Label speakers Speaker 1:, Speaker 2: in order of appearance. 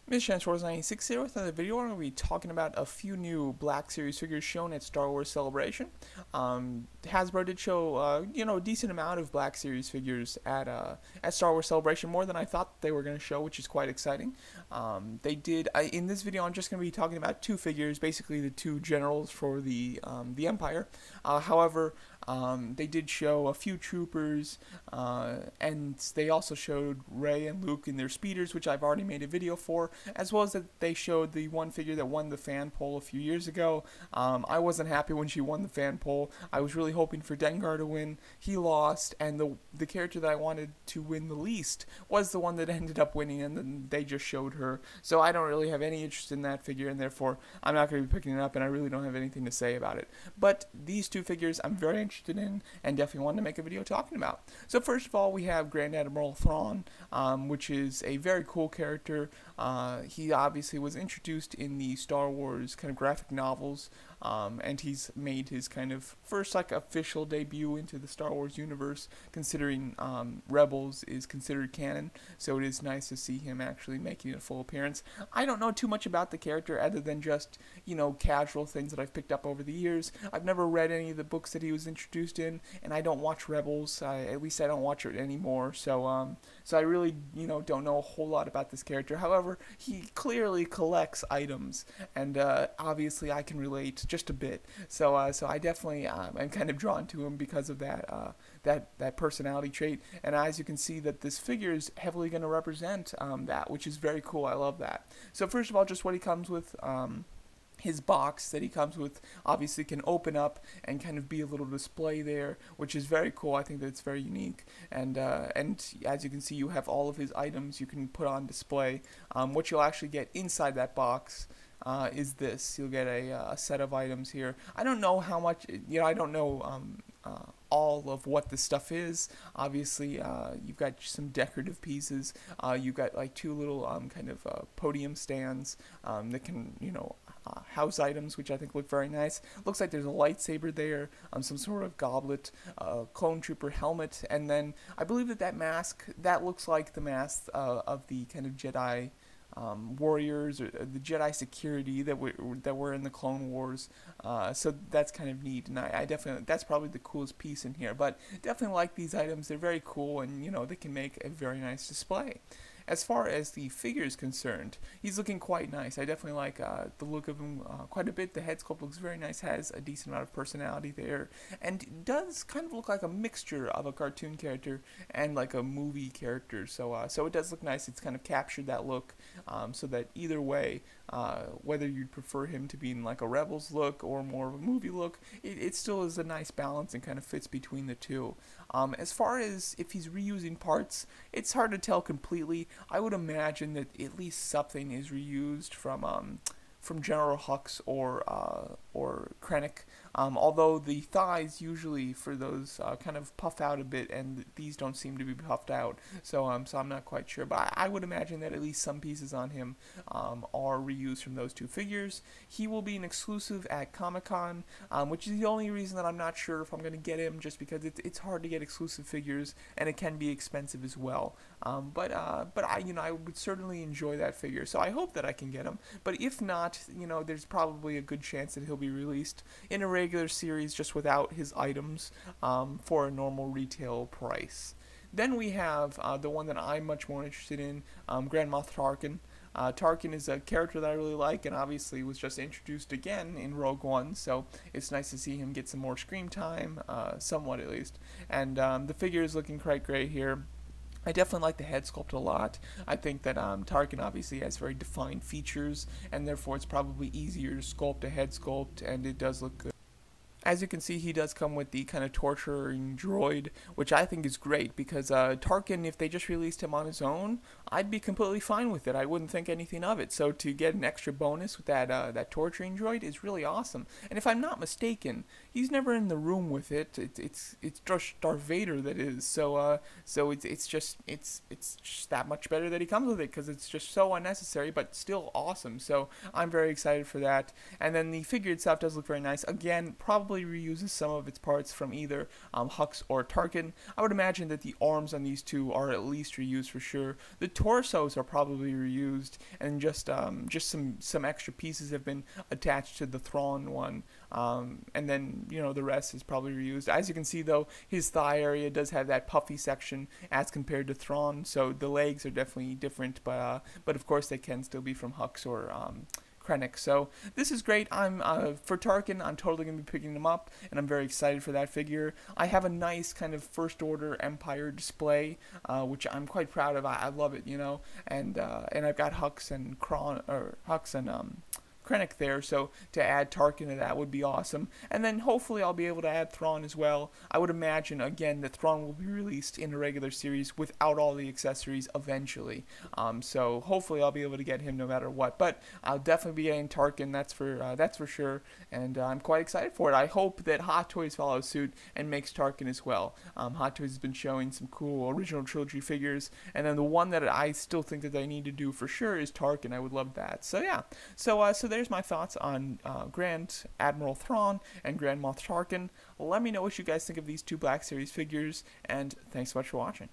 Speaker 1: Mission 96 here with another video. I'm going to be talking about a few new Black Series figures shown at Star Wars Celebration. Hasbro did show, a decent amount of Black Series figures at Star Wars Celebration, more than I thought they were going to show, which is quite exciting. They did. In this video, I'm just going to be talking about two figures, basically the two generals for the Empire. However, they did show a few troopers, and they also showed Rey and Luke in their speeders, which I've already made a video for, as well as that they showed the one figure that won the fan poll a few years ago. I wasn't happy when she won the fan poll. I was really hoping for Dengar to win. He lost, and the character that I wanted to win the least was the one that ended up winning, and then they just showed her. So I don't really have any interest in that figure, and therefore I'm not going to be picking it up, and I really don't have anything to say about it. But these two figures I'm very interested in, and definitely wanted to make a video talking about. So first of all, we have Grand Admiral Thrawn, which is a very cool character. He obviously was introduced in the Star Wars kind of graphic novels, and he's made his kind of first official debut into the Star Wars universe, considering Rebels is considered canon. So it is nice to see him actually making a full appearance. I don't know too much about the character other than just casual things that I've picked up over the years. I've never read any of the books that he was introduced in, and I don't watch Rebels. At least I don't watch it anymore. So I really don't know a whole lot about this character. However, he clearly collects items, and obviously I can relate just a bit. So I definitely am kind of drawn to him because of that personality trait. And as you can see, that this figure is heavily going to represent that, which is very cool. I love that. So first of all, just what he comes with. His box that he comes with obviously can open up and kind of be a little display there, which is very cool. I think that it's very unique, and as you can see, you have all of his items you can put on display. What you'll actually get inside that box is this. You'll get a set of items here. I don't know how much, I don't know all of what the stuff is. Obviously, you've got some decorative pieces. You've got like two little kind of podium stands that can, house items, which I think look very nice. Looks like there's a lightsaber there, some sort of goblet, clone trooper helmet, and then I believe that mask, that looks like the mask of the kind of Jedi warriors, or the Jedi security that were in the Clone Wars. So that's kind of neat, and I definitely, that's probably the coolest piece in here. But definitely like these items. They're very cool, and they can make a very nice display. As far as the figure is concerned, he's looking quite nice. I definitely like the look of him quite a bit. The head sculpt looks very nice, has a decent amount of personality there, and does kind of look like a mixture of a cartoon character and like a movie character. So it does look nice. It's kind of captured that look, so that either way, whether you'd prefer him to be in like a Rebels look or more of a movie look, it still is a nice balance and kind of fits between the two. As far as if he's reusing parts, it's hard to tell completely. I would imagine that at least something is reused from General Hux or Krennic. Although the thighs usually for those kind of puff out a bit, and these don't seem to be puffed out, so I'm not quite sure. But I would imagine that at least some pieces on him are reused from those two figures. He will be an exclusive at Comic-Con, which is the only reason that I'm not sure if I'm going to get him, just because it's hard to get exclusive figures, and it can be expensive as well. But I would certainly enjoy that figure, so I hope that I can get him. But if not, there's probably a good chance that he'll be released in a regular series just without his items for a normal retail price. Then we have the one that I'm much more interested in, Grand Moff Tarkin. Tarkin is a character that I really like, and obviously was just introduced again in Rogue One, so it's nice to see him get some more screen time, somewhat at least. And the figure is looking quite great here. I definitely like the head sculpt a lot. I think that Tarkin obviously has very defined features, and therefore it's probably easier to sculpt a head sculpt, and it does look good. As you can see, he does come with the kind of torturing droid, which I think is great, because Tarkin, if they just released him on his own, I'd be completely fine with it. I wouldn't think anything of it. So to get an extra bonus with that torturing droid is really awesome. And if I'm not mistaken, he's never in the room with it. It's just Darth Vader that is. So it's just that much better that he comes with it, because it's just so unnecessary, but still awesome. So I'm very excited for that. And then the figure itself does look very nice. Again, probably probably reuses some of its parts from either Hux or Tarkin. I would imagine that the arms on these two are at least reused for sure. The torsos are probably reused, and just some extra pieces have been attached to the Thrawn one. And then, the rest is probably reused. As you can see, though, his thigh area does have that puffy section as compared to Thrawn, so the legs are definitely different, but of course they can still be from Hux or Krennic. So this is great. I'm for Tarkin, I'm totally going to be picking them up, and I'm very excited for that figure. I have a nice kind of First Order Empire display, which I'm quite proud of. I love it, and I've got Hux and Krennic there, so to add Tarkin to that would be awesome. And then hopefully I'll be able to add Thrawn as well. I would imagine, again, that Thrawn will be released in a regular series without all the accessories eventually. So hopefully I'll be able to get him no matter what. But I'll definitely be getting Tarkin, that's for sure, and I'm quite excited for it. I hope that Hot Toys follows suit and makes Tarkin as well. Hot Toys has been showing some cool original trilogy figures, and then the one that I still think that they need to do for sure is Tarkin. I would love that. So yeah, so there's my thoughts on Grand Admiral Thrawn and Grand Moff Tarkin. Let me know what you guys think of these two Black Series figures, and thanks so much for watching.